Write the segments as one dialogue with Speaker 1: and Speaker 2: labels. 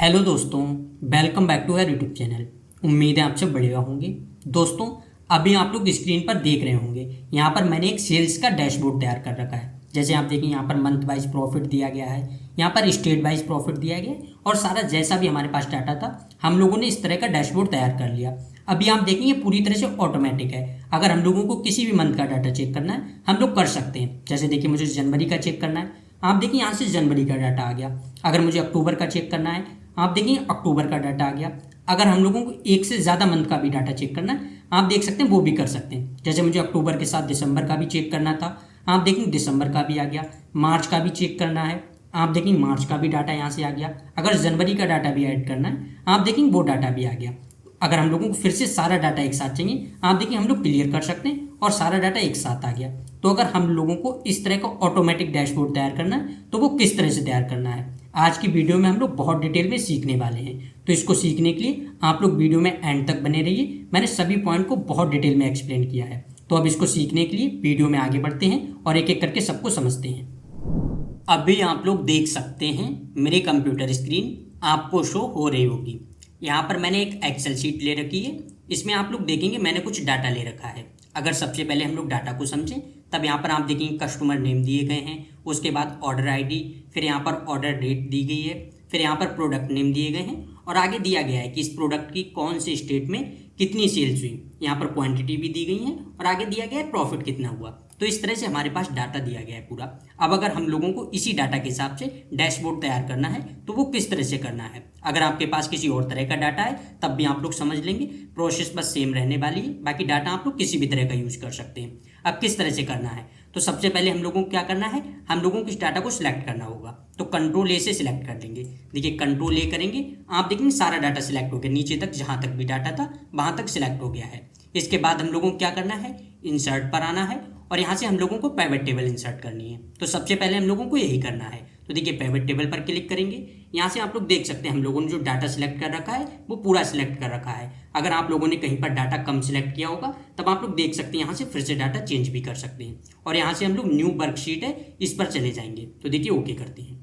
Speaker 1: Hello दोस्तों, welcome back to our YouTube channel. उम्मीद है आप सब बढ़िया होंगे। दोस्तों, अभी आप लोग स्क्रीन पर देख रहे होंगे, यहाँ पर मैंने एक सेल्स का डैशबोर्ड तैयार कर रखा है। जैसे आप देखें, यहाँ पर मंथ वाइज प्रॉफिट दिया गया है, यहाँ पर स्टेट वाइज प्रॉफिट दिया गया है और सारा जैसा भी हमारे पास डाटा था हम लोगों ने इस तरह का डैशबोर्ड तैयार कर लिया। अभी आप देखेंगे पूरी तरह से ऑटोमेटिक है। अगर हम लोगों को किसी भी मंथ का डाटा चेक करना है हम लोग कर सकते हैं। जैसे देखिए, मुझे जनवरी का चेक करना है, आप देखिए यहाँ से जनवरी का डाटा आ गया। अगर मुझे अक्टूबर का चेक करना है, आप देखिए अक्टूबर का डाटा आ गया। अगर हम लोगों को एक से ज़्यादा मंथ का भी डाटा चेक करना है, आप देख सकते हैं वो भी कर सकते हैं। जैसे मुझे अक्टूबर के साथ दिसंबर का भी चेक करना था, आप देखेंगे दिसंबर का भी आ गया। मार्च का भी चेक करना है, आप देखेंगे मार्च का भी डाटा यहाँ से आ गया। अगर जनवरी का डाटा भी ऐड करना है, आप देखेंगे वो डाटा भी आ गया। अगर हम लोगों को फिर से सारा डाटा एक साथ चाहिए, आप देखिए हम लोग क्लियर कर सकते हैं और सारा डाटा एक साथ आ गया। तो अगर हम लोगों को इस तरह का ऑटोमेटिक डैशबोर्ड तैयार करना है तो वो किस तरह से तैयार करना है, आज की वीडियो में हम लोग बहुत डिटेल में सीखने वाले हैं। तो इसको सीखने के लिए आप लोग वीडियो में एंड तक बने रहिए। मैंने सभी पॉइंट को बहुत डिटेल में एक्सप्लेन किया है। तो अब इसको सीखने के लिए वीडियो में आगे बढ़ते हैं और एक एक करके सबको समझते हैं। अभी आप लोग देख सकते हैं मेरे कंप्यूटर स्क्रीन आपको शो हो रही होगी। यहाँ पर मैंने एक एक्सेल शीट ले रखी है। इसमें आप लोग देखेंगे मैंने कुछ डाटा ले रखा है। अगर सबसे पहले हम लोग डाटा को समझें, तब यहाँ पर आप देखेंगे कस्टमर नेम दिए गए हैं, उसके बाद ऑर्डर आईडी, फिर यहाँ पर ऑर्डर डेट दी गई है, फिर यहाँ पर प्रोडक्ट नेम दिए गए हैं और आगे दिया गया है कि इस प्रोडक्ट की कौन से स्टेट में कितनी सेल्स हुई। यहाँ पर क्वांटिटी भी दी गई है और आगे दिया गया है प्रॉफिट कितना हुआ। तो इस तरह से हमारे पास डाटा दिया गया है पूरा। अब अगर हम लोगों को इसी डाटा के हिसाब से डैशबोर्ड तैयार करना है तो वो किस तरह से करना है। अगर आपके पास किसी और तरह का डाटा है तब भी आप लोग समझ लेंगे, प्रोसेस बस सेम रहने वाली है। बाकी डाटा आप लोग किसी भी तरह का यूज कर सकते हैं। अब किस तरह से करना है, तो सबसे पहले हम लोगों को क्या करना है, हम लोगों को इस डाटा को सिलेक्ट करना होगा। तो कंट्रोल ए से सिलेक्ट कर लेंगे। देखिए कंट्रोल ए करेंगे, आप देखेंगे सारा डाटा सिलेक्ट हो गया, नीचे तक जहां तक भी डाटा था वहां तक सिलेक्ट हो गया है। इसके बाद हम लोगों को क्या करना है, इंसर्ट पर आना है और यहाँ से हम लोगों को पिवट टेबल इंसर्ट करनी है। तो सबसे पहले हम लोगों को यही करना है। तो देखिए पिवट टेबल पर क्लिक करेंगे। यहाँ से आप लोग देख सकते हैं हम लोगों ने जो डाटा सिलेक्ट कर रखा है वो पूरा सिलेक्ट कर रखा है। अगर आप लोगों ने कहीं पर डाटा कम सिलेक्ट किया होगा तब आप लोग देख सकते हैं यहाँ से फिर से डाटा चेंज भी कर सकते हैं। और यहाँ से हम लोग न्यू वर्कशीट है इस पर चले जाएंगे। तो देखिए ओके करते हैं।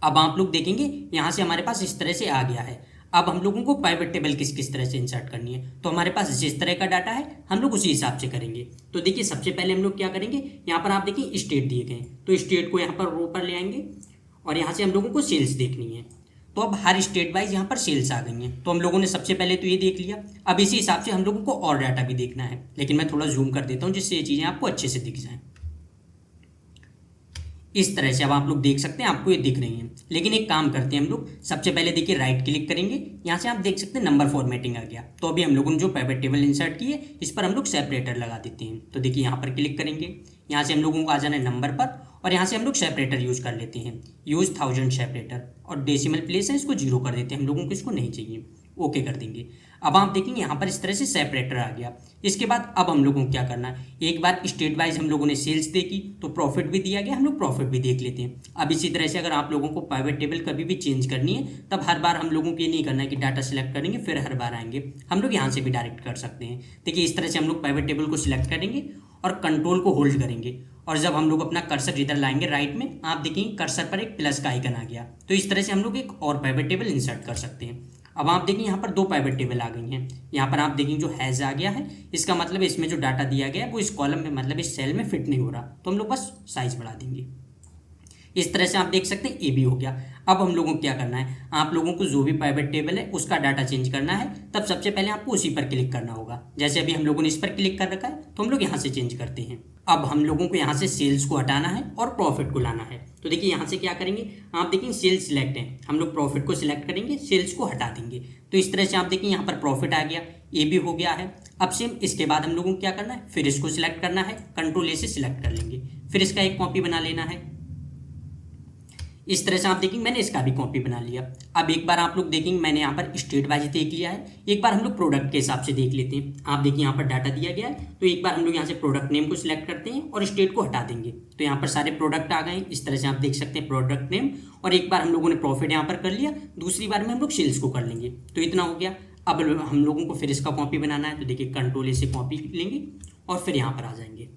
Speaker 1: अब आप लोग देखेंगे यहाँ से हमारे पास इस तरह से आ गया है। अब हम लोगों को पिवट टेबल किस किस तरह से इंसर्ट करनी है, तो हमारे पास जिस तरह का डाटा है हम लोग उसी हिसाब से करेंगे। तो देखिए सबसे पहले हम लोग क्या करेंगे, यहाँ पर आप देखिए स्टेट दिए गए, तो स्टेट को यहाँ पर रो पर ले आएंगे और यहाँ से हम लोगों को सेल्स देखनी है। तो अब हर स्टेट वाइज यहाँ पर सेल्स आ गई हैं। तो हम लोगों ने सबसे पहले तो ये देख लिया। अब इसी हिसाब से हम लोगों को और डाटा भी देखना है, लेकिन मैं थोड़ा जूम कर देता हूँ जिससे ये चीज़ें आपको अच्छे से दिख जाएँ। इस तरह से अब आप लोग देख सकते हैं आपको ये दिख रही हैं। लेकिन एक काम करते हैं हम लोग, सबसे पहले देखिए राइट क्लिक करेंगे, यहाँ से आप देख सकते हैं नंबर फॉर्मेटिंग आ गया। तो अभी हम लोगों ने जो पिवट टेबल इंसर्ट की है इस पर हम लोग सेपरेटर लगा देते हैं। तो देखिए यहाँ पर क्लिक करेंगे, यहाँ से हम लोगों को आ जाना है नंबर पर और यहाँ से हम लोग सेपरेटर यूज़ कर लेते हैं, यूज़ 1000 सेपरेटर। और डेसिमल प्लेस है इसको 0 कर देते हैं, हम लोगों को इसको नहीं चाहिए, ओके कर देंगे। अब आप देखेंगे यहाँ पर इस तरह से सेपरेटर आ गया। इसके बाद अब हम लोगों को क्या करना है, एक बार स्टेट वाइज हम लोगों ने सेल्स देखी तो प्रॉफिट भी दिया गया, हम लोग प्रॉफिट भी देख लेते हैं। अब इसी तरह से अगर आप लोगों को पिवट टेबल कभी भी चेंज करनी है तब हर बार हम लोगों को ये नहीं करना है कि डाटा सिलेक्ट करेंगे फिर हर बार आएंगे, हम लोग यहाँ से भी डायरेक्ट कर सकते हैं। देखिए इस तरह से हम लोग पिवट टेबल को सिलेक्ट करेंगे और कंट्रोल को होल्ड करेंगे और जब हम लोग अपना कर्सर इधर लाएंगे राइट में, आप देखेंगे कर्सर पर एक प्लस का आइकन आ गया। तो इस तरह से हम लोग एक और पिवट टेबल इंसर्ट कर सकते हैं। अब आप देखेंगे यहाँ पर 2 पिवट टेबल आ गई हैं। यहाँ पर आप देखेंगे जो हैज़ आ गया है, इसका मतलब इसमें जो डाटा दिया गया है वो इस कॉलम में मतलब इस सेल में फिट नहीं हो रहा, तो हम लोग बस साइज बढ़ा देंगे। इस तरह से आप देख सकते हैं ए भी हो गया। अब हम लोगों को क्या करना है, आप लोगों को जो भी पिवट टेबल है उसका डाटा चेंज करना है, तब सबसे पहले आपको उसी पर क्लिक करना होगा। जैसे अभी हम लोगों ने इस पर क्लिक कर रखा है तो हम लोग यहाँ से चेंज करते हैं। अब हम लोगों को यहाँ से सेल्स को हटाना है और प्रॉफिट को लाना है। तो देखिए यहाँ से क्या करेंगे, आप देखेंगे सेल्स सिलेक्ट है, हम लोग प्रॉफिट को सिलेक्ट करेंगे, सेल्स को हटा देंगे। तो इस तरह से आप देखिए यहाँ पर प्रॉफिट आ गया, ए भी हो गया है। अब सेम इसके बाद हम लोगों को क्या करना है, फिर इसको सिलेक्ट करना है, कंट्रोल ए से सिलेक्ट कर लेंगे, फिर इसका एक कॉपी बना लेना है। इस तरह से आप देखेंगे मैंने इसका भी कॉपी बना लिया। अब एक बार आप लोग देखेंगे मैंने यहाँ पर स्टेट वाइज देख लिया है, एक बार हम लोग प्रोडक्ट के हिसाब से देख लेते हैं। आप देखिए यहाँ पर डाटा दिया गया है, तो एक बार हम लोग यहाँ से प्रोडक्ट नेम को सिलेक्ट करते हैं और स्टेट को हटा देंगे। तो यहाँ पर सारे प्रोडक्ट आ गए, इस तरह से आप देख सकते हैं प्रोडक्ट नेम। और एक बार हम लोगों ने प्रॉफिट यहाँ पर कर लिया, दूसरी बार में हम लोग सेल्स को कर लेंगे। तो इतना हो गया। अब हम लोगों को फिर इसका कॉपी बनाना है। तो देखिए कंट्रोल ए से कॉपी लेंगे और फिर यहाँ पर आ जाएंगे।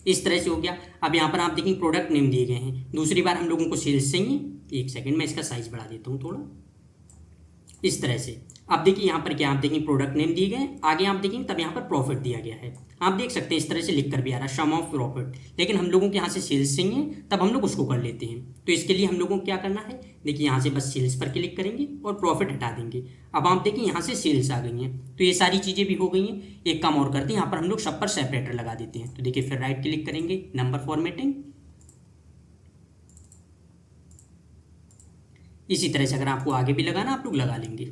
Speaker 1: इस तरह से हो गया। अब यहाँ पर आप देखेंगे प्रोडक्ट नेम दिए गए हैं। दूसरी बार हम लोगों को सेल्स चाहिए, एक सेकेंड मैं इसका साइज बढ़ा देता हूँ थोड़ा, इस तरह से। आप देखिए यहाँ पर क्या आप देखेंगे प्रोडक्ट नेम दिए गए, आगे आप देखेंगे तब यहाँ पर प्रॉफिट दिया गया है। आप देख सकते हैं इस तरह से लिख कर भी आ रहा है सम ऑफ प्रॉफिट, लेकिन हम लोगों के यहाँ से सेल्स चाहिए तब हम लोग उसको कर लेते हैं। तो इसके लिए हम लोगों को क्या करना है, देखिए यहाँ से बस सेल्स पर क्लिक करेंगे और प्रॉफिट हटा देंगे। अब आप देखिए यहाँ से सेल्स आ गई हैं, तो ये सारी चीज़ें भी हो गई हैं। एक काम और करते हैं, यहाँ पर हम लोग सब पर सेपरेटर लगा देते हैं। तो देखिए फिर राइट क्लिक करेंगे, नंबर फॉर्मेटिंग। इसी तरह से अगर आपको आगे भी लगाना आप लोग लगा लेंगे।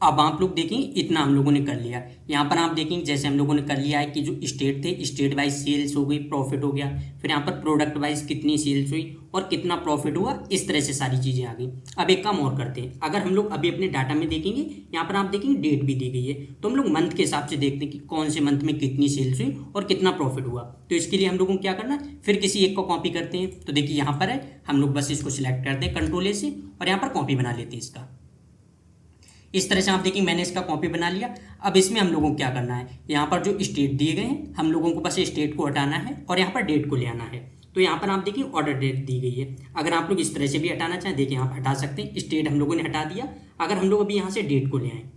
Speaker 1: अब आप लोग देखें इतना हम लोगों ने कर लिया। यहाँ पर आप देखेंगे जैसे हम लोगों ने कर लिया है कि जो स्टेट थे, स्टेट वाइज सेल्स हो गई, प्रॉफिट हो गया। फिर यहाँ पर प्रोडक्ट वाइज कितनी सेल्स हुई और कितना प्रॉफिट हुआ, इस तरह से सारी चीज़ें आ गई। अब एक काम और करते हैं, अगर हम लोग अभी अपने डाटा में देखेंगे, यहाँ पर आप देखेंगे डेट भी दी गई है, तो हम लोग मंथ के हिसाब से देखते हैं कि कौन से मंथ में कितनी सेल्स हुई और कितना प्रॉफिट हुआ। तो इसके लिए हम लोगों को क्या करना है, फिर किसी एक को कॉपी करते हैं। तो देखिए यहाँ पर है, हम लोग बस इसको सिलेक्ट करते हैं कंट्रोल ए से और यहाँ पर कॉपी बना लेते हैं इसका। इस तरह से आप देखिए मैंने इसका कॉपी बना लिया। अब इसमें हम लोगों को क्या करना है, यहाँ पर जो स्टेट दिए गए हैं हम लोगों को बस स्टेट को हटाना है और यहाँ पर डेट को ले आना है। तो यहाँ पर आप देखिए ऑर्डर डेट दी गई है। अगर आप लोग इस तरह से भी हटाना चाहें, देखिए आप हटा सकते हैं। स्टेट हम लोगों ने हटा दिया। अगर हम लोग अभी यहाँ से डेट को ले आएँ,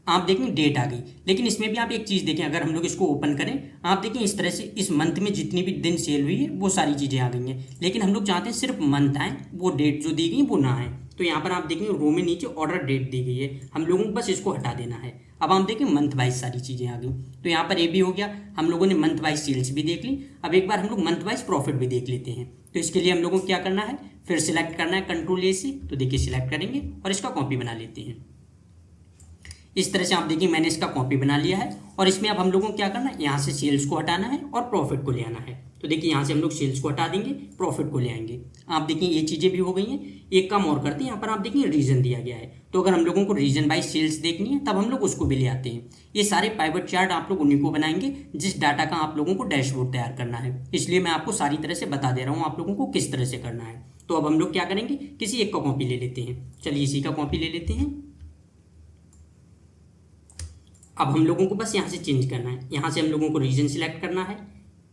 Speaker 1: आप देखेंगे डेट आ गई। लेकिन इसमें भी आप एक चीज़ देखें, अगर हम लोग इसको ओपन करें, आप देखें इस तरह से इस मंथ में जितनी भी दिन सेल हुई है वो सारी चीज़ें आ गई हैं। लेकिन हम लोग चाहते हैं सिर्फ मंथ आए, वो डेट जो दी गई वो ना आए। तो यहाँ पर आप देखेंगे रो में नीचे ऑर्डर डेट दी गई है, हम लोगों को बस इसको हटा देना है। अब हम देखें मंथ वाइज सारी चीज़ें आ गई। तो यहाँ पर ये भी हो गया, हम लोगों ने मंथ वाइज सेल्स भी देख ली। अब एक बार हम लोग मंथ वाइज प्रॉफिट भी देख लेते हैं। तो इसके लिए हम लोगों को क्या करना है, फिर सिलेक्ट करना है कंट्रोल ए से। तो देखिए सिलेक्ट करेंगे और इसका कॉपी बना लेते हैं। इस तरह से आप देखिए मैंने इसका कॉपी बना लिया है। और इसमें अब हम लोगों को क्या करना है, यहाँ से सेल्स को हटाना है और प्रॉफिट को ले आना है। तो देखिए यहाँ से हम लोग सेल्स को हटा देंगे, प्रॉफिट को ले आएंगे। आप देखिए ये चीज़ें भी हो गई हैं। एक काम और करते हैं, यहाँ पर आप देखिए रीजन दिया गया है। तो अगर हम लोगों को रीजन वाइज सेल्स देखनी है तब हम लोग उसको भी ले आते हैं। ये सारे पाइवट चार्ट आप लोग उन्हीं को बनाएंगे जिस डाटा का आप लोगों को डैशबोर्ड तैयार करना है। इसलिए मैं आपको सारी तरह से बता दे रहा हूँ आप लोगों को किस तरह से करना है। तो अब हम लोग क्या करेंगे, किसी एक का कॉपी ले लेते हैं। चलिए इसी का कॉपी ले लेते हैं। अब हम लोगों को बस यहाँ से चेंज करना है। यहाँ से हम लोगों को रीजन सिलेक्ट करना है,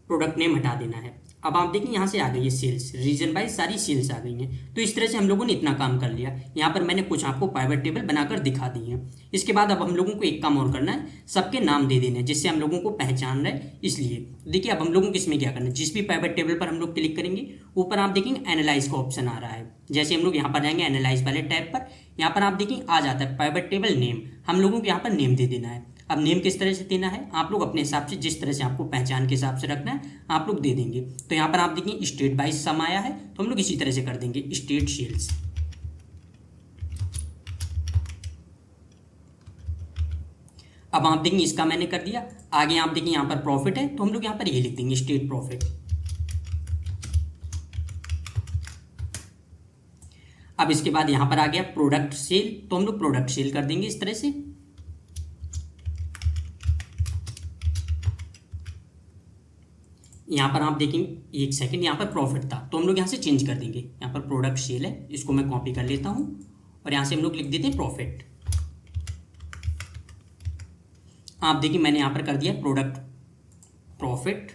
Speaker 1: प्रोडक्ट नेम हटा देना है। अब आप देखिए यहाँ से आ गई है सेल्स, रीजन वाइज सारी सेल्स आ गई हैं। तो इस तरह से हम लोगों ने इतना काम कर लिया। यहाँ पर मैंने कुछ आपको पाइवट टेबल बनाकर दिखा दी हैं। इसके बाद अब हम लोगों को एक काम और करना है, सबके नाम दे देने जिससे हम लोगों को पहचान रहे। इसलिए देखिए अब हम लोगों को इसमें क्या करना है, जिस भी पाइवट टेबल पर हम लोग क्लिक करेंगे ऊपर आप देखेंगे एनालाइज का ऑप्शन आ रहा है। जैसे हम लोग यहाँ पर जाएंगे एनालाइज वाले टैब पर, यहाँ पर आप देखेंगे आ जाता है पाइवट टेबल नेम। हम लोगों को यहाँ पर नेम दे देना है। अब नेम किस तरह से देना है, आप लोग अपने हिसाब से जिस तरह से आपको पहचान के हिसाब से रखना है आप लोग दे देंगे। तो यहाँ पर आप देखिए स्टेट वाइज सम आया है, तो हम लोग इसी तरह से कर देंगे स्टेट सेल्स। अब आप देखेंगे इसका मैंने कर दिया। आगे आप देखिए यहाँ पर प्रॉफिट है, तो हम लोग यहाँ पर ये लिख देंगे स्टेट प्रॉफिट। अब इसके बाद यहाँ पर आ गया प्रोडक्ट सेल, तो हम लोग प्रोडक्ट सेल कर देंगे इस तरह से। यहाँ पर आप देखेंगे एक सेकंड, यहाँ पर प्रॉफिट था तो हम लोग यहाँ से चेंज कर देंगे। यहाँ पर प्रोडक्ट सेल है, इसको मैं कॉपी कर लेता हूँ और यहाँ से हम लोग लिख देते हैं प्रॉफिट। आप देखिए मैंने यहाँ पर कर दिया प्रोडक्ट प्रॉफिट।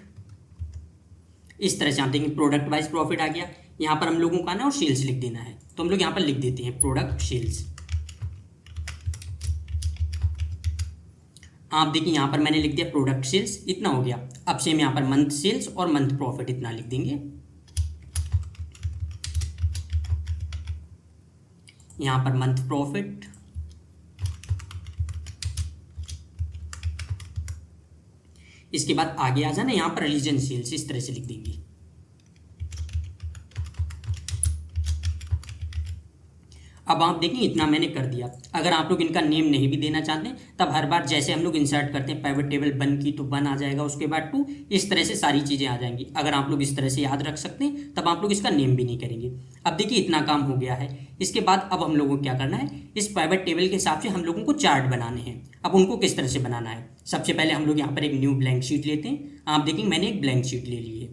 Speaker 1: इस तरह से आप देखेंगे प्रोडक्ट वाइज प्रॉफिट आ गया। यहाँ पर हम लोगों को आना और सेल्स लिख देना है, तो हम लोग यहाँ पर लिख देते हैं प्रोडक्ट सेल्स। आप देखिए यहाँ पर मैंने लिख दिया प्रोडक्ट सेल्स, इतना हो गया। अब सेम यहाँ पर मंथ सेल्स और मंथ प्रॉफिट इतना लिख देंगे। यहाँ पर मंथ प्रॉफिट, इसके बाद आगे आ जाना, यहाँ पर रीजन सेल्स इस तरह से लिख देंगे। अब आप देखें इतना मैंने कर दिया। अगर आप लोग इनका नेम नहीं भी देना चाहते हैं तब हर बार जैसे हम लोग इंसर्ट करते हैं पाइवट टेबल 1 की तो 1 आ जाएगा, उसके बाद 2, इस तरह से सारी चीज़ें आ जाएंगी। अगर आप लोग इस तरह से याद रख सकते हैं तब आप लोग इसका नेम भी नहीं करेंगे। अब देखिए इतना काम हो गया है। इसके बाद अब हम लोगों को क्या करना है, इस पाइवट टेबल के हिसाब से हम लोगों को चार्ट बनाने हैं। अब उनको किस तरह से बनाना है, सबसे पहले हम लोग यहाँ पर एक न्यू ब्लैंक शीट लेते हैं। आप देखेंगे मैंने एक ब्लैंक शीट ले ली है।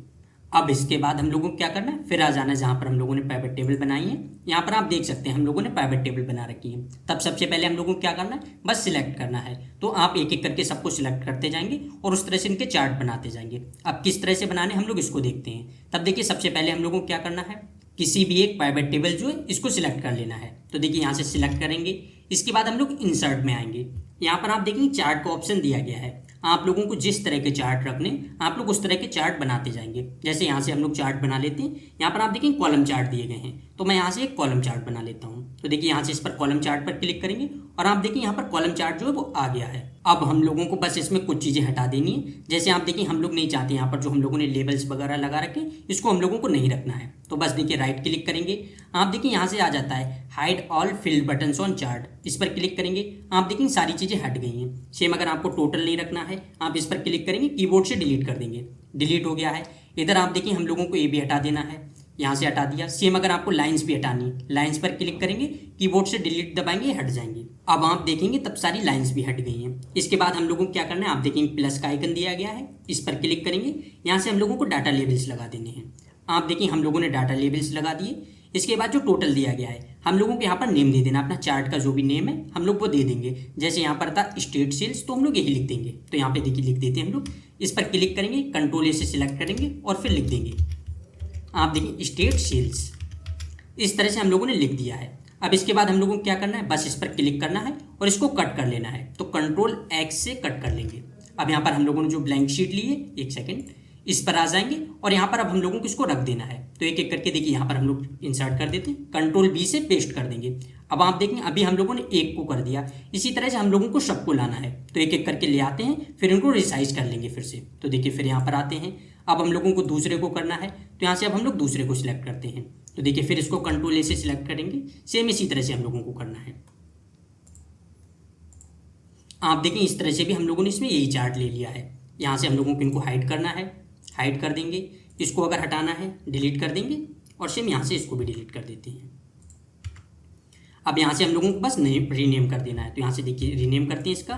Speaker 1: अब इसके बाद हम लोगों को क्या करना है, फिर आ जाना है जहाँ पर हम लोगों ने पाइवट टेबल बनाई है। यहाँ पर आप देख सकते हैं हम लोगों ने पाइवट टेबल बना रखी है। तब सबसे पहले हम लोगों को क्या करना है, बस सिलेक्ट करना है। तो आप एक एक करके सबको सिलेक्ट करते जाएंगे और उस तरह से इनके चार्ट बनाते जाएंगे। अब किस तरह से बनाने हम लोग इसको देखते हैं। तब देखिए सबसे पहले हम लोगों को क्या करना है, किसी भी एक पाइवट टेबल जो है इसको सिलेक्ट कर लेना है। तो देखिए यहाँ से सिलेक्ट करेंगे। इसके बाद हम लोग इंसर्ट में आएंगे। यहाँ पर आप देखेंगे चार्ट का ऑप्शन दिया गया है। आप लोगों को जिस तरह के चार्ट रखने आप लोग उस तरह के चार्ट बनाते जाएंगे। जैसे यहाँ से हम लोग चार्ट बना लेते हैं। यहाँ पर आप देखेंगे कॉलम चार्ट दिए गए हैं, तो मैं यहाँ से एक कॉलम चार्ट बना लेता हूँ। तो देखिए यहाँ से इस पर कॉलम चार्ट पर क्लिक करेंगे और आप देखिए यहाँ पर कॉलम चार्ट जो है वो आ गया है। अब हम लोगों को बस इसमें कुछ चीज़ें हटा देनी है। जैसे आप देखिए हम लोग नहीं चाहते यहाँ पर जो हम लोगों ने लेबल्स वगैरह लगा रखे इसको हम लोगों को नहीं रखना है। तो बस देखिए राइट क्लिक करेंगे। आप देखिए यहाँ से आ जाता है hide all field buttons on chart, इस पर क्लिक करेंगे। आप देखिए सारी चीज़ें हट गई हैं। सेम अगर आपको टोटल नहीं रखना है आप इस पर क्लिक करेंगे, कीबोर्ड से डिलीट कर देंगे, डिलीट हो गया है। इधर आप देखिए हम लोगों को ये भी हटा देना है, यहाँ से हटा दिया। सेम अगर आपको लाइंस भी हटानी है, लाइंस पर क्लिक करेंगे, कीबोर्ड से डिलीट दबाएंगे, हट जाएंगे। अब आप देखेंगे तब सारी लाइंस भी हट गई हैं। इसके बाद हम लोगों को क्या करना है, आप देखेंगे प्लस का आइकन दिया गया है, इस पर क्लिक करेंगे। यहाँ से हम लोगों को डाटा लेबल्स लगा देने हैं। आप देखिए हम लोगों ने डाटा लेबल्स लगा दिए। इसके बाद जो टोटल दिया गया है हम लोगों को यहाँ पर नेम दे देना, अपना चार्ट का जो भी नेम है हम लोग वो दे देंगे। जैसे यहाँ पर था स्टेट सेल्स, तो हम लोग यही लिख देंगे। तो यहाँ पे देखिए लिख देते हैं हम लोग। इस पर क्लिक करेंगे, कंट्रोल ए से सिलेक्ट करेंगे और फिर लिख देंगे। आप देखिए स्टेट सेल्स, इस तरह से हम लोगों ने लिख दिया है। अब इसके बाद हम लोगों को क्या करना है, बस इस पर क्लिक करना है और इसको कट कर लेना है। तो कंट्रोल एक्स से कट कर लेंगे। अब यहाँ पर हम लोगों ने जो ब्लैंक शीट ली है, एक सेकेंड, इस पर आ जाएंगे और यहाँ पर अब हम लोगों को इसको रख देना है। तो एक एक करके देखिए यहाँ पर हम लोग इंसर्ट कर देते हैं, कंट्रोल बी से पेस्ट कर देंगे। अब आप देखें अभी हम लोगों ने एक को कर दिया। इसी तरह से हम लोगों को सबको लाना है। तो एक एक करके ले आते हैं, फिर इनको रिसाइज कर लेंगे फिर से। तो देखिए फिर यहाँ पर आते हैं। अब हम लोगों को दूसरे को करना है, तो यहाँ से अब हम लोग दूसरे को सिलेक्ट करते हैं। तो देखिए फिर इसको कंट्रोल ए से सिलेक्ट करेंगे। सेम इसी तरह से हम लोगों को करना है। आप देखें इस तरह से भी हम लोगों ने इसमें यही चार्ट ले लिया है। यहाँ से हम लोगों को इनको हाइड करना है, हाइड कर देंगे। इसको अगर हटाना है डिलीट कर देंगे और सेम यहाँ से इसको भी डिलीट कर देते हैं। अब यहाँ से हम लोगों को बस नेम रीनेम कर देना है। तो यहाँ से देखिए रीनेम करते हैं इसका।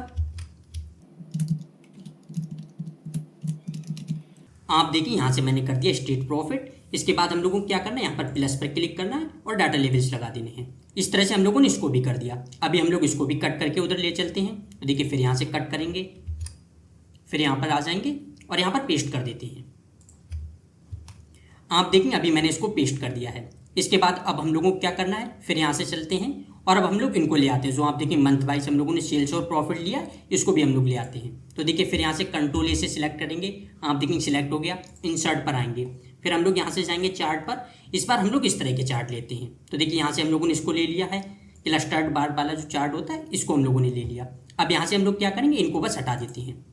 Speaker 1: आप देखिए यहाँ से मैंने कर दिया स्टेट प्रॉफिट। इसके बाद हम लोगों को क्या करना है, यहाँ पर प्लस पर क्लिक करना है और डाटा लेबल्स लगा देने हैं। इस तरह से हम लोगों ने इसको भी कर दिया। अभी हम लोग इसको भी कट करके उधर ले चलते हैं। तो देखिए फिर यहाँ से कट करेंगे, फिर यहाँ पर आ जाएंगे और यहाँ पर पेस्ट कर देते हैं। आप देखेंगे अभी मैंने इसको पेस्ट कर दिया है। इसके बाद अब हम लोगों को क्या करना है, फिर यहाँ से चलते हैं और अब हम लोग इनको ले आते हैं। जो आप देखिए मंथ वाइज हम लोगों ने सेल्स और प्रॉफिट लिया, इसको भी हम लोग ले आते हैं। तो देखिए फिर यहाँ से कंट्रोल ए से सिलेक्ट करेंगे। आप देखेंगे सिलेक्ट हो गया। इंसर्ट पर आएंगे, फिर हम लोग यहाँ से जाएंगे चार्ट पर। इस बार हम लोग इस तरह के चार्ट लेते हैं। तो देखिए यहाँ से हम लोगों ने इसको ले लिया है, क्लस्टर्ड बार वाला जो चार्ट होता है इसको हम लोगों ने ले लिया। अब यहाँ से हम लोग क्या करेंगे, इनको बस हटा देते हैं।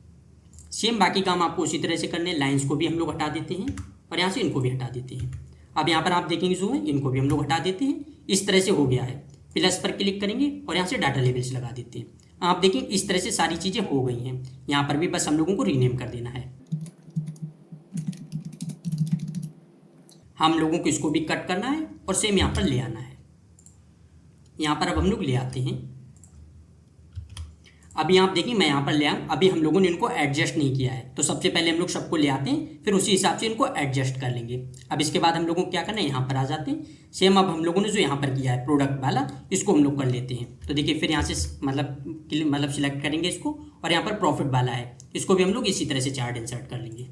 Speaker 1: सेम बाकी काम आपको उसी तरह से करने। लाइन्स को भी हम लोग हटा देते हैं और यहाँ से इनको भी हटा देते हैं। अब यहाँ पर आप देखेंगे जो है इनको भी हम लोग हटा देते हैं। इस तरह से हो गया है। प्लस पर क्लिक करेंगे और यहाँ से डाटा लेबल्स लगा देते हैं। आप देखें इस तरह से सारी चीज़ें हो गई हैं। यहाँ पर भी बस हम लोगों को रीनेम कर देना है। हम लोगों को इसको भी कट करना है और सेम यहाँ पर ले आना है। यहाँ पर अब हम लोग ले आते हैं। अभी आप देखिए मैं यहाँ पर ले आऊँ। अभी हम लोगों ने इनको एडजस्ट नहीं किया है, तो सबसे पहले हम लोग सबको ले आते हैं, फिर उसी हिसाब से इनको एडजस्ट कर लेंगे। अब इसके बाद हम लोगों को क्या करना है, यहाँ पर आ जाते हैं। सेम अब हम लोगों ने जो यहाँ पर किया है प्रोडक्ट वाला, इसको हम लोग कर लेते हैं। तो देखिए फिर यहाँ से मतलब सिलेक्ट करेंगे इसको और यहाँ पर प्रॉफिट वाला है, इसको भी हम लोग इसी तरह से चार्ट इंसर्ट कर लेंगे।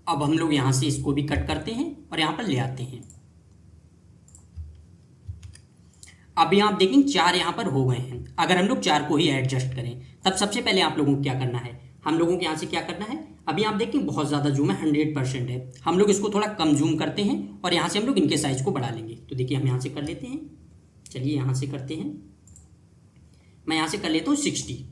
Speaker 1: अब हम लोग यहाँ से इसको भी कट करते हैं और यहाँ पर ले आते हैं। अभी आप देखेंगे चार यहाँ पर हो गए हैं। अगर हम लोग चार को ही एडजस्ट करें, तब सबसे पहले आप लोगों को क्या करना है, हम लोगों को यहाँ से क्या करना है, अभी आप देखें बहुत ज़्यादा जूम है, 100% है। हम लोग इसको थोड़ा कम जूम करते हैं और यहाँ से हम लोग इनके साइज़ को बढ़ा लेंगे। तो देखिए हम यहाँ से कर लेते हैं। चलिए यहाँ से करते हैं, मैं यहाँ से कर लेता हूँ 60।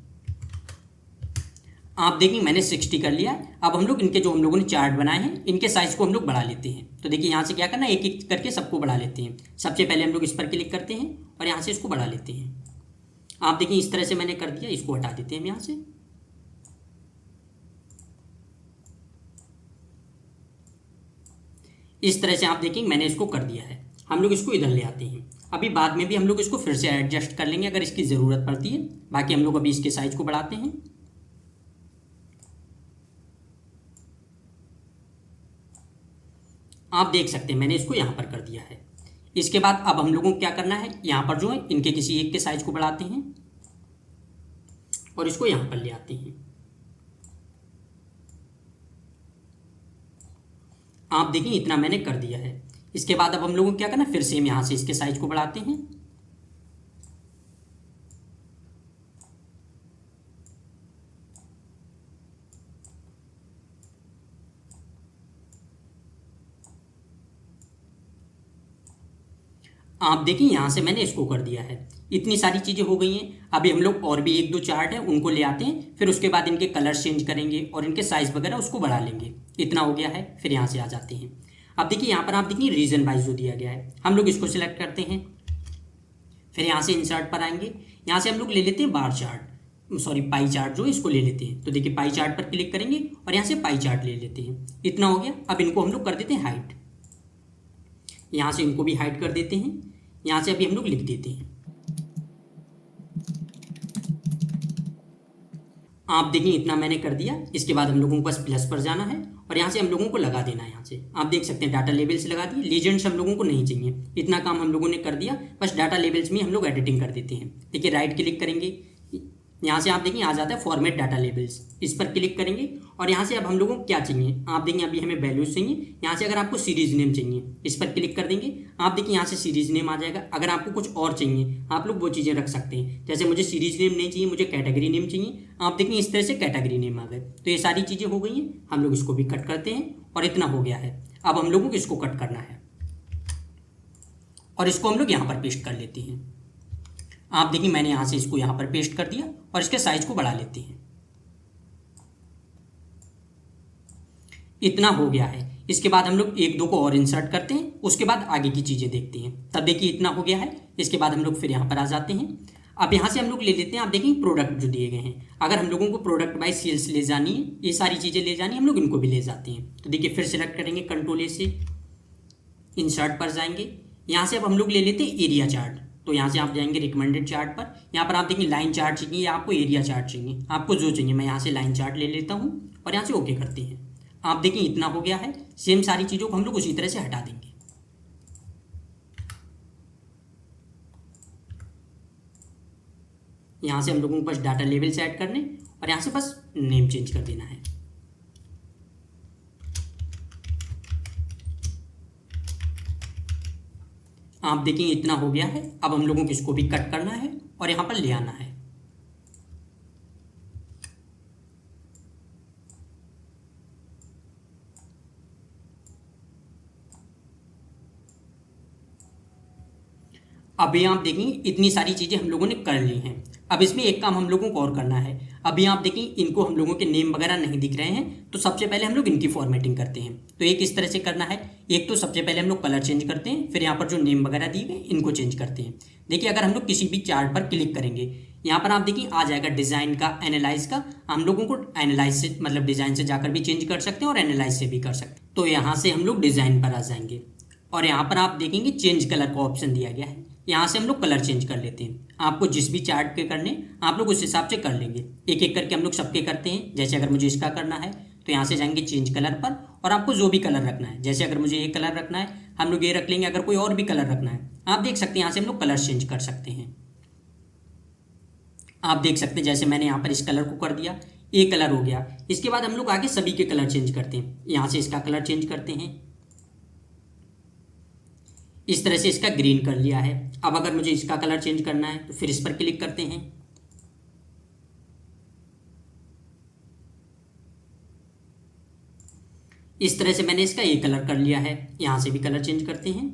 Speaker 1: आप देखिए मैंने 60 कर लिया। अब हम लोग इनके जो हम लोगों ने चार्ट बनाए हैं, इनके साइज़ को हम लोग बढ़ा लेते हैं। तो देखिए यहाँ से क्या करना है, एक एक करके सबको बढ़ा लेते हैं। सबसे पहले हम लोग इस पर क्लिक करते हैं और यहाँ से इसको बढ़ा लेते हैं। आप देखिए इस तरह से मैंने कर दिया। इसको हटा देते हैं हम यहाँ से। इस तरह से आप देखेंगे मैंने इसको कर दिया है। हम लोग इसको इधर ले आते हैं। अभी बाद में भी हम लोग इसको फिर से एडजस्ट कर लेंगे अगर इसकी ज़रूरत पड़ती है। बाकी हम लोग अभी इसके साइज को बढ़ाते हैं। आप देख सकते हैं मैंने इसको यहाँ पर कर दिया है। इसके बाद अब हम लोगों को क्या करना है, यहाँ पर जो है इनके किसी एक के साइज को बढ़ाते हैं और इसको यहाँ पर ले आते हैं। आप देखिए इतना मैंने कर दिया है। इसके बाद अब हम लोगों को क्या करना है, फिर सेम यहाँ से इसके साइज को बढ़ाते हैं। आप देखिए यहाँ से मैंने इसको कर दिया है। इतनी सारी चीज़ें हो गई हैं। अभी हम लोग और भी एक दो चार्ट हैं उनको ले आते हैं, फिर उसके बाद इनके कलर्स चेंज करेंगे और इनके साइज़ वगैरह उसको बढ़ा लेंगे। इतना हो गया है। फिर यहाँ से आ जाते हैं। अब देखिए यहाँ पर आप देखिए रीजन वाइज जो दिया गया है, हम लोग इसको सिलेक्ट करते हैं। फिर यहाँ से इंसर्ट पर आएंगे। यहाँ से हम लोग ले लेते हैं bar chart, sorry pie chart जो इसको ले लेते हैं। तो देखिए पाई चार्ट पर क्लिक करेंगे और यहाँ से पाई चार्ट ले लेते हैं। इतना हो गया। अब इनको हम लोग कर देते हैं हाइट। यहाँ से इनको भी हाइट कर देते हैं। यहाँ से अभी हम लोग लिख देते हैं। आप देखिए इतना मैंने कर दिया। इसके बाद हम लोगों को बस प्लस पर जाना है और यहाँ से हम लोगों को लगा देना है। यहाँ से आप देख सकते हैं डाटा लेबल्स लगा दिए। लीजेंड्स हम लोगों को नहीं चाहिए। इतना काम हम लोगों ने कर दिया। बस डाटा लेबल्स में हम लोग एडिटिंग कर देते हैं। देखिए राइट क्लिक करेंगे, यहाँ से आप देखिए आ जाता है फॉर्मेट डाटा लेबल्स। इस पर क्लिक करेंगे और यहाँ से अब हम लोगों को क्या चाहिए, आप देखिए अभी हमें वैल्यूज चाहिए। यहाँ से अगर आपको सीरीज नेम चाहिए इस पर क्लिक कर देंगे। आप देखिए यहाँ से सीरीज नेम आ जाएगा। अगर आपको कुछ और चाहिए आप लोग वो चीज़ें रख सकते हैं। जैसे मुझे सीरीज नेम नहीं चाहिए, मुझे कैटेगरी नेम चाहिए। आप देखिए इस तरह से कैटेगरी नेम आ गए। तो ये सारी चीज़ें हो गई हैं। हम लोग इसको भी कट करते हैं और इतना हो गया है। अब हम लोगों को इसको कट करना है और इसको हम लोग यहाँ पर पेस्ट कर लेते हैं। आप देखिए मैंने यहाँ से इसको यहाँ पर पेस्ट कर दिया और इसके साइज को बढ़ा लेते हैं। इतना हो गया है। इसके बाद हम लोग एक दो को और इंसर्ट करते हैं, उसके बाद आगे की चीज़ें देखते हैं। तब देखिए इतना हो गया है। इसके बाद हम लोग फिर यहाँ पर आ जाते हैं। अब यहाँ से हम लोग ले लेते हैं। आप देखिए प्रोडक्ट जो दिए गए हैं, अगर हम लोगों को प्रोडक्ट बाय सेल्स ले जानी है, ये सारी चीज़ें ले जानी है, हम लोग इनको भी ले जाते हैं। तो देखिए फिर सेलेक्ट करेंगे, कंट्रोल ए से इंसर्ट पर जाएंगे। यहाँ से अब हम लोग ले लेते हैं एरिया चार्ट। तो यहाँ से आप जाएंगे रिकमेंडेड चार्ट पर। यहाँ पर आप देखिए लाइन चार्ट चाहिए या आपको एरिया चार्ट चाहिए, आपको जो चाहिए। मैं यहाँ से लाइन चार्ट ले लेता हूँ और यहाँ से ओके करते हैं। आप देखिए इतना हो गया है। सेम सारी चीज़ों को हम लोग उसी तरह से हटा देंगे। यहाँ से हम लोगों को बस डाटा लेवल से ऐड करने और यहाँ से बस नेम चेंज कर देना है। आप देखिए इतना हो गया है। अब हम लोगों को इसको भी कट करना है और यहाँ पर ले आना है। अभी आप देखेंगे इतनी सारी चीज़ें हम लोगों ने कर ली हैं। अब इसमें एक काम हम लोगों को और करना है। अभी आप देखें इनको हम लोगों के नेम वगैरह नहीं दिख रहे हैं, तो सबसे पहले हम लोग इनकी फॉर्मेटिंग करते हैं। तो एक इस तरह से करना है। एक तो सबसे पहले हम लोग कलर चेंज करते हैं, फिर यहाँ पर जो नेम वगैरह दिए गए इनको चेंज करते हैं। देखिए अगर हम लोग किसी भी चार्ट पर क्लिक करेंगे, यहाँ पर आप देखिए आ जाएगा डिज़ाइन का, एनालाइज का। हम लोगों को एनालाइज से मतलब डिज़ाइन से जाकर भी चेंज कर सकते हैं और एनालाइज से भी कर सकते हैं। तो यहाँ से हम लोग डिज़ाइन पर आ जाएंगे और यहाँ पर आप देखेंगे चेंज कलर का ऑप्शन दिया गया है। यहाँ से हम लोग कलर चेंज कर लेते हैं। आपको जिस भी चार्ट के करने आप लोग उस हिसाब से कर लेंगे। एक एक करके हम लोग सबके करते हैं। जैसे अगर मुझे इसका करना है तो यहाँ से जाएंगे चेंज कलर पर और आपको जो भी कलर रखना है, जैसे अगर मुझे ये कलर रखना है हम लोग ये रख लेंगे। अगर कोई और भी कलर रखना है आप देख सकते हैं, यहाँ से हम लोग कलर चेंज कर सकते हैं। आप देख सकते हैं जैसे मैंने यहाँ पर इस कलर को कर दिया, ये कलर हो गया। इसके बाद हम लोग आगे सभी के कलर चेंज करते हैं। यहाँ से इसका कलर चेंज करते हैं। इस तरह से इसका ग्रीन कर लिया है। अब अगर मुझे इसका कलर चेंज करना है तो फिर इस पर क्लिक करते हैं। इस तरह से मैंने इसका ये कलर कर लिया है। यहाँ से भी कलर चेंज करते हैं।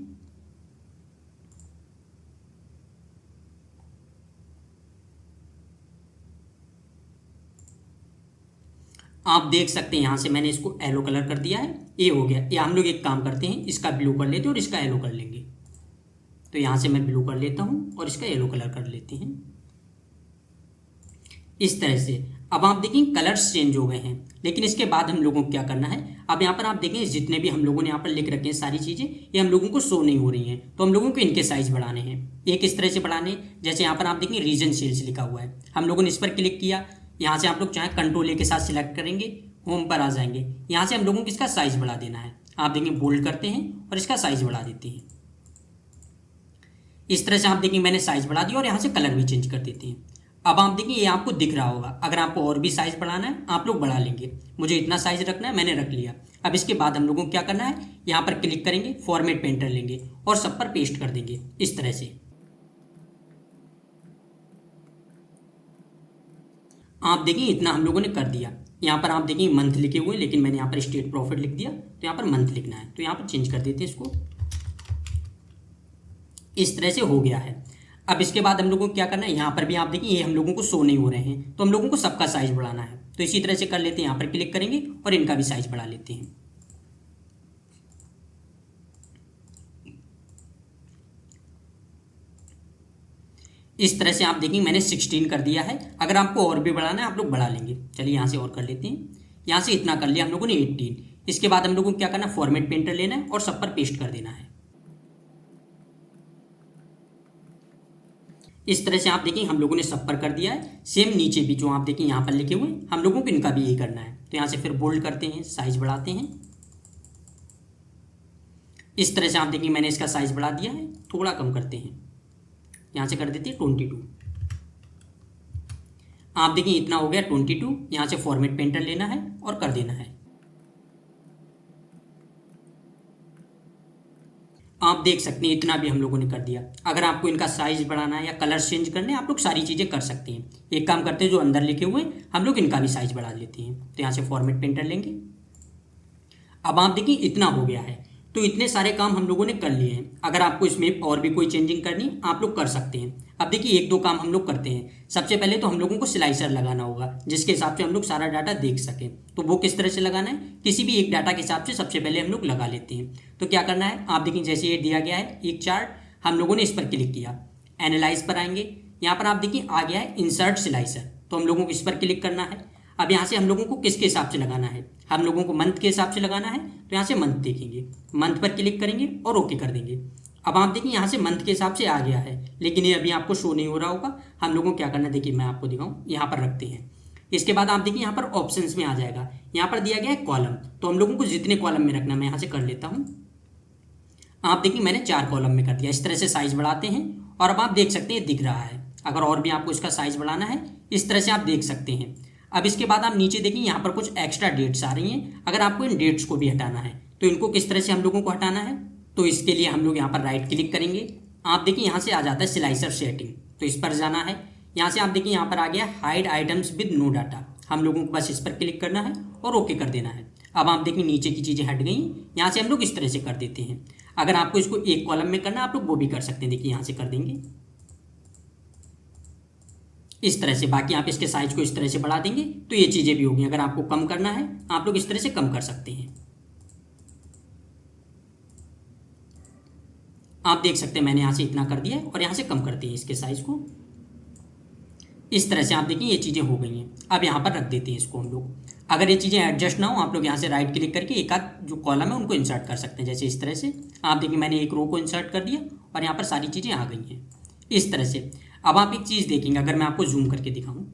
Speaker 1: आप देख सकते हैं यहाँ से मैंने इसको येलो कलर कर दिया है। ये हो गया। या हम लोग एक काम करते हैं, इसका ब्लू कर लेते हैं और इसका येलो कर लेंगे। तो यहाँ से मैं ब्लू कर लेता हूँ और इसका येलो कलर कर लेते हैं। इस तरह से अब आप देखें कलर्स चेंज हो गए हैं, लेकिन इसके बाद हम लोगों को क्या करना है, अब यहाँ पर आप देखें जितने भी हम लोगों ने यहाँ पर लिख रखे हैं सारी चीज़ें, ये हम लोगों को शो नहीं हो रही हैं, तो हम लोगों को इनके साइज बढ़ाने हैं। एक इस तरह से बढ़ाने, जैसे यहाँ पर आप देखें रीजन सेल्स लिखा हुआ है, हम लोगों ने इस पर क्लिक किया, यहाँ से आप लोग चाहें कंट्रोल ए के साथ सिलेक्ट करेंगे, होम पर आ जाएंगे, यहाँ से हम लोगों को इसका साइज बढ़ा देना है। आप देखेंगे बोल्ड करते हैं और इसका साइज बढ़ा देते हैं। इस तरह से आप देखेंगे मैंने साइज बढ़ा दिया और यहाँ से कलर भी चेंज कर देते हैं। अब आप देखिए ये आपको दिख रहा होगा, अगर आपको और भी साइज बढ़ाना है आप लोग बढ़ा लेंगे, मुझे इतना साइज रखना है मैंने रख लिया। अब इसके बाद हम लोगों को क्या करना है, यहाँ पर क्लिक करेंगे, फॉर्मेट पेंटर लेंगे और सब पर पेस्ट कर देंगे इस तरह से। आप देखिए इतना हम लोगों ने कर दिया। यहाँ पर आप देखिए मंथ लिखे हुए, लेकिन मैंने यहाँ पर स्टेट प्रॉफिट लिख दिया, तो यहाँ पर मंथ लिखना है, तो यहाँ पर चेंज कर देते हैं इसको। इस तरह से हो गया है। अब इसके बाद हम लोगों को क्या करना है, यहाँ पर भी आप देखिए ये हम लोगों को शो नहीं हो रहे हैं, तो हम लोगों को सबका साइज बढ़ाना है, तो इसी तरह से कर लेते हैं। यहाँ पर क्लिक करेंगे और इनका भी साइज बढ़ा लेते हैं। इस तरह से आप देखेंगे मैंने 16 कर दिया है। अगर आपको और भी बढ़ाना है आप लोग बढ़ा लेंगे। चलिए यहाँ से और कर लेते हैं। यहाँ से इतना कर लिया हम लोगों ने 18। इसके बाद हम लोगों को क्या करना है, फॉर्मेट पेंटर लेना है और सब पर पेस्ट कर देना है। इस तरह से आप देखिए हम लोगों ने सब पर कर दिया है। सेम नीचे भी जो आप देखिए यहाँ पर लिखे हुए हम लोगों को इनका भी यही करना है। तो यहाँ से फिर बोल्ड करते हैं, साइज बढ़ाते हैं। इस तरह से आप देखिए मैंने इसका साइज बढ़ा दिया है, थोड़ा कम करते हैं, यहाँ से कर देते हैं 22। आप देखिए इतना हो गया 22। यहाँ से फॉर्मेट पेंटर लेना है और कर देना है। आप देख सकते हैं इतना भी हम लोगों ने कर दिया। अगर आपको इनका साइज बढ़ाना है या कलर चेंज करने आप लोग सारी चीज़ें कर सकते हैं। एक काम करते हैं, जो अंदर लिखे हुए हम लोग इनका भी साइज बढ़ा लेते हैं। तो यहाँ से फॉर्मेट पेंटर लेंगे। अब आप देखिए इतना हो गया है। तो इतने सारे काम हम लोगों ने कर लिए हैं। अगर आपको इसमें और भी कोई चेंजिंग करनी आप लोग कर सकते हैं। अब देखिए एक दो काम हम लोग करते हैं। सबसे पहले तो हम लोगों को स्लाइसर लगाना होगा, जिसके हिसाब से हम लोग सारा डाटा देख सकें। तो वो किस तरह से लगाना है, किसी भी एक डाटा के हिसाब से सबसे पहले हम लोग लगा लेते हैं। तो क्या करना है, आप देखिए जैसे ये दिया गया है एक चार्ट, हम लोगों ने इस पर क्लिक किया, एनालाइज पर आएंगे। यहाँ पर आप देखिए आ गया है इंसर्ट स्लाइसर, तो हम लोगों को इस पर क्लिक करना है। अब यहाँ से हम लोगों को किसके हिसाब से लगाना है, हम लोगों को मंथ के हिसाब से लगाना है। तो यहाँ से मंथ देखेंगे, मंथ पर क्लिक करेंगे और ओके कर देंगे। अब आप देखिए यहाँ से मंथ के हिसाब से आ गया है, लेकिन ये अभी आपको शो नहीं हो रहा होगा। हम लोगों को क्या करना है, देखिए मैं आपको दिखाऊँ, यहाँ पर रखते हैं। इसके बाद आप देखिए यहाँ पर ऑप्शंस में आ जाएगा, यहाँ पर दिया गया है कॉलम। तो हम लोगों को जितने कॉलम में रखना है मैं यहाँ से कर लेता हूँ। आप देखिए मैंने 4 कॉलम में कर दिया। इस तरह से साइज बढ़ाते हैं और अब आप देख सकते हैं दिख रहा है। अगर और भी आपको इसका साइज बढ़ाना है इस तरह से आप देख सकते हैं। अब इसके बाद आप नीचे देखिए यहाँ पर कुछ एक्स्ट्रा डेट्स आ रही हैं। अगर आपको इन डेट्स को भी हटाना है तो इनको किस तरह से हम लोगों को हटाना है, तो इसके लिए हम लोग यहाँ पर राइट क्लिक करेंगे। आप देखिए यहाँ से आ जाता है स्लाइसर सेटिंग, तो इस पर जाना है। यहाँ से आप देखिए यहाँ पर आ गया hide items with no data, हम लोगों को बस इस पर क्लिक करना है और ओके कर देना है। अब आप देखिए नीचे की चीज़ें हट गई। यहाँ से हम लोग इस तरह से कर देते हैं। अगर आपको इसको एक कॉलम में करना है आप लोग वो भी कर सकते हैं। देखिए यहाँ से कर देंगे इस तरह से। बाकी आप इसके साइज को इस तरह से बढ़ा देंगे तो ये चीज़ें भी होगी। अगर आपको कम करना है आप लोग इस तरह से कम कर सकते हैं। आप देख सकते हैं मैंने यहाँ से इतना कर दिया और यहाँ से कम करते हैं इसके साइज को। इस तरह से आप देखिए ये चीज़ें हो गई हैं। अब यहाँ पर रख देते हैं इसको हम लोग। अगर ये चीज़ें एडजस्ट ना हो आप लोग यहाँ से राइट क्लिक करके एक आध जो कॉलम है उनको इंसर्ट कर सकते हैं। जैसे इस तरह से आप देखिए मैंने एक रो को इंसर्ट कर दिया और यहाँ पर सारी चीज़ें आ गई हैं इस तरह से। अब आप एक चीज़ देखेंगे, अगर मैं आपको जूम करके दिखाऊं,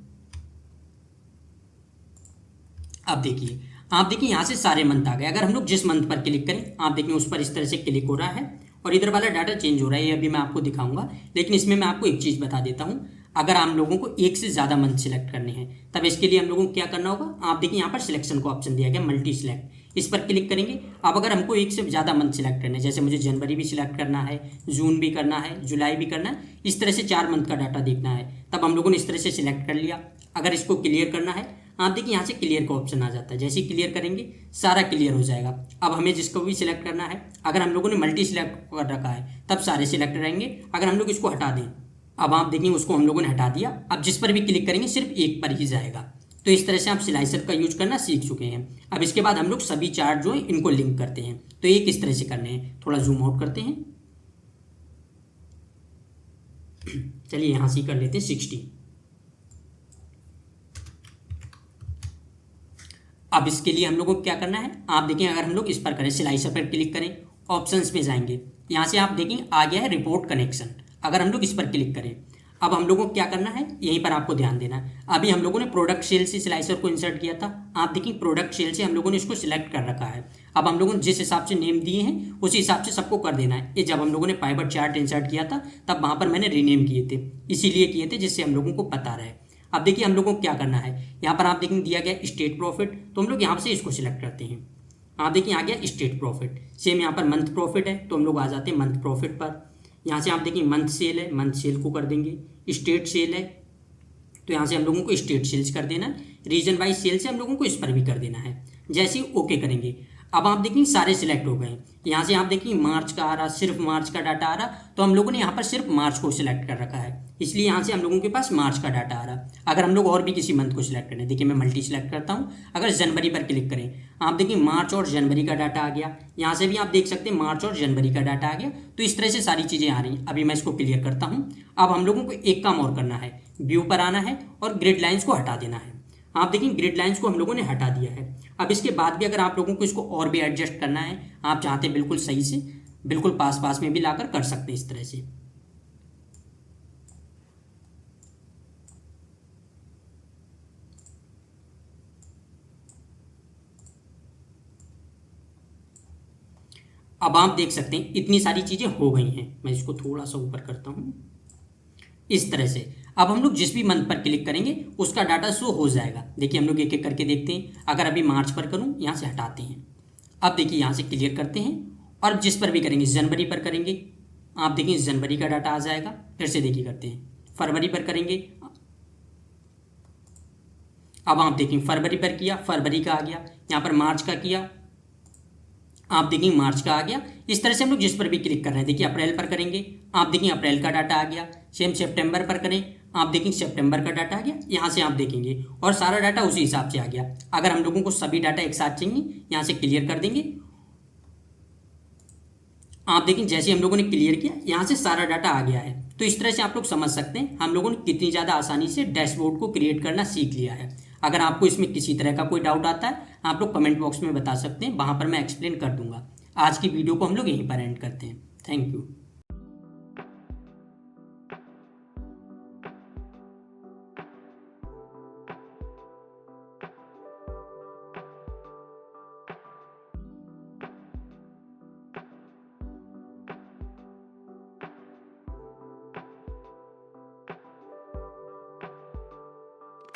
Speaker 1: अब देखिए आप देखिए यहाँ से सारे मंथ आ गए। अगर हम लोग जिस मंथ पर क्लिक करें आप देखिए उस पर इस तरह से क्लिक हो रहा है और इधर वाला डाटा चेंज हो रहा है। ये अभी मैं आपको दिखाऊंगा, लेकिन इसमें मैं आपको एक चीज़ बता देता हूँ। अगर हम लोगों को एक से ज़्यादा मंथ सिलेक्ट करने हैं तब इसके लिए हम लोगों को क्या करना होगा, आप देखिए यहाँ पर सिलेक्शन का ऑप्शन दिया गया मल्टी सिलेक्ट, इस पर क्लिक करेंगे। अब अगर हमको एक से ज़्यादा मंथ सिलेक्ट करना है, जैसे मुझे जनवरी भी सिलेक्ट करना है, जून भी करना है, जुलाई भी करना है, इस तरह से 4 मंथ का डाटा देखना है, तब हम लोगों ने इस तरह से सिलेक्ट कर लिया। अगर इसको क्लियर करना है आप देखिए यहाँ से क्लियर का ऑप्शन आ जाता है। जैसे ही क्लियर करेंगे सारा क्लियर हो जाएगा। अब हमें जिसको भी सिलेक्ट करना है, अगर हम लोगों ने मल्टी सिलेक्ट कर रखा है तब सारे सिलेक्ट रहेंगे। अगर हम लोग इसको हटा दें, अब आप देखिए उसको हम लोगों ने हटा दिया। अब जिस पर भी क्लिक करेंगे सिर्फ एक पर ही जाएगा। तो इस तरह से आप स्लाइसर का यूज करना सीख चुके हैं। अब इसके बाद हम लोग सभी चार्ट जो है इनको लिंक करते हैं। तो ये किस तरह से करने हैं, थोड़ा जूम आउट करते हैं। चलिए यहाँ से कर लेते हैं 60। अब इसके लिए हम लोगों को क्या करना है, आप देखें अगर हम लोग इस पर करें, स्लाइसर पर क्लिक करें, ऑप्शंस में जाएंगे, यहाँ से आप देखेंगे आ गया है रिपोर्ट कनेक्शन। अगर हम लोग इस पर क्लिक करें, अब हम लोगों को क्या करना है, यहीं पर आपको ध्यान देना है। अभी हम लोगों ने प्रोडक्ट सेल से स्लाइसर को इंसर्ट किया था, आप देखिए प्रोडक्ट सेल से हम लोगों ने इसको सिलेक्ट कर रखा है। अब हम लोगों ने जिस हिसाब से नेम दिए हैं उसी हिसाब से सबको कर देना है। ये जब हम लोगों ने पाइवर चार्ट इंसर्ट किया था तब वहाँ पर मैंने रीनेम किए थे, इसीलिए किए थे जिससे हम लोगों को पता रहे। अब देखिए हम लोगों को क्या करना है, यहाँ पर आप देखेंगे दिया गया स्टेट प्रॉफिट, तो हम लोग यहाँ से इसको सिलेक्ट करते हैं। आप देखिए आ गया स्टेट प्रॉफिट। सेम यहाँ पर मंथ प्रॉफिट है तो हम लोग आ जाते हैं मंथ प्रॉफिट पर। यहाँ से आप देखिए मंथ सेल है, मंथ सेल को कर देंगे। स्टेट सेल है तो यहाँ से हम लोगों को स्टेट सेल्स कर देना है। रीजन वाइज सेल से हम लोगों को इस पर भी कर देना है। जैसे ही ओके करेंगे, अब आप देखेंगे सारे सिलेक्ट हो गए। यहाँ से आप देखिए मार्च का आ रहा, सिर्फ मार्च का डाटा आ रहा, तो हम लोगों ने यहाँ पर सिर्फ मार्च को सिलेक्ट कर रखा है, इसलिए यहाँ से हम लोगों के पास मार्च का डाटा आ रहा। अगर हम लोग और भी किसी मंथ को सिलेक्ट करें, देखिए मैं मल्टी सिलेक्ट करता हूँ, अगर जनवरी पर क्लिक करें, आप देखिए मार्च और जनवरी का डाटा आ गया। यहाँ से भी आप देख सकते हैं मार्च और जनवरी का डाटा आ गया। तो इस तरह से सारी चीज़ें आ रही हैं। अभी मैं इसको क्लियर करता हूँ। अब हम लोगों को एक काम और करना है, व्यू पर आना है और ग्रिड लाइन्स को हटा देना है। आप देखिए ग्रिड लाइन्स को हम लोगों ने हटा दिया है। अब इसके बाद भी अगर आप लोगों को इसको और भी एडजस्ट करना है, आप चाहते हैं बिल्कुल सही से, बिल्कुल पास पास में भी लाकर कर सकते हैं इस तरह से। अब आप देख सकते हैं इतनी सारी चीज़ें हो गई हैं। मैं इसको थोड़ा सा ऊपर करता हूँ इस तरह से। अब हम लोग जिस भी मंथ पर क्लिक करेंगे उसका डाटा शो हो जाएगा। देखिए हम लोग एक एक करके देखते हैं। अगर अभी मार्च पर करूँ, यहाँ से हटाते हैं। अब देखिए यहाँ से क्लियर करते हैं और जिस पर भी करेंगे, जनवरी पर करेंगे, आप देखिए जनवरी का डाटा आ जाएगा। फिर से देखिए करते हैं, फरवरी पर करेंगे, अब आप देखिए फरवरी पर किया, फरवरी का आ गया। यहाँ पर मार्च का किया, आप देखिए मार्च का आ गया। इस तरह से हम लोग जिस पर भी क्लिक कर रहे हैं, देखिए अप्रैल पर करेंगे, आप देखिए अप्रैल का डाटा आ गया। सेम सितंबर पर करें, आप देखेंगे सितंबर का डाटा आ गया। यहाँ से आप देखेंगे और सारा डाटा उसी हिसाब से आ गया। अगर हम लोगों को सभी डाटा एक साथ चाहिए, यहाँ से क्लियर कर देंगे। आप देखें जैसे हम लोगों ने क्लियर किया, यहाँ से सारा डाटा आ गया है। तो इस तरह से आप लोग समझ सकते हैं हम लोगों ने कितनी ज़्यादा आसानी से डैशबोर्ड को क्रिएट करना सीख लिया है। अगर आपको इसमें किसी तरह का कोई डाउट आता है, आप लोग कमेंट बॉक्स में बता सकते हैं, वहाँ पर मैं एक्सप्लेन कर दूंगा। आज की वीडियो को हम लोग यहीं पर एंड करते हैं। Thank you.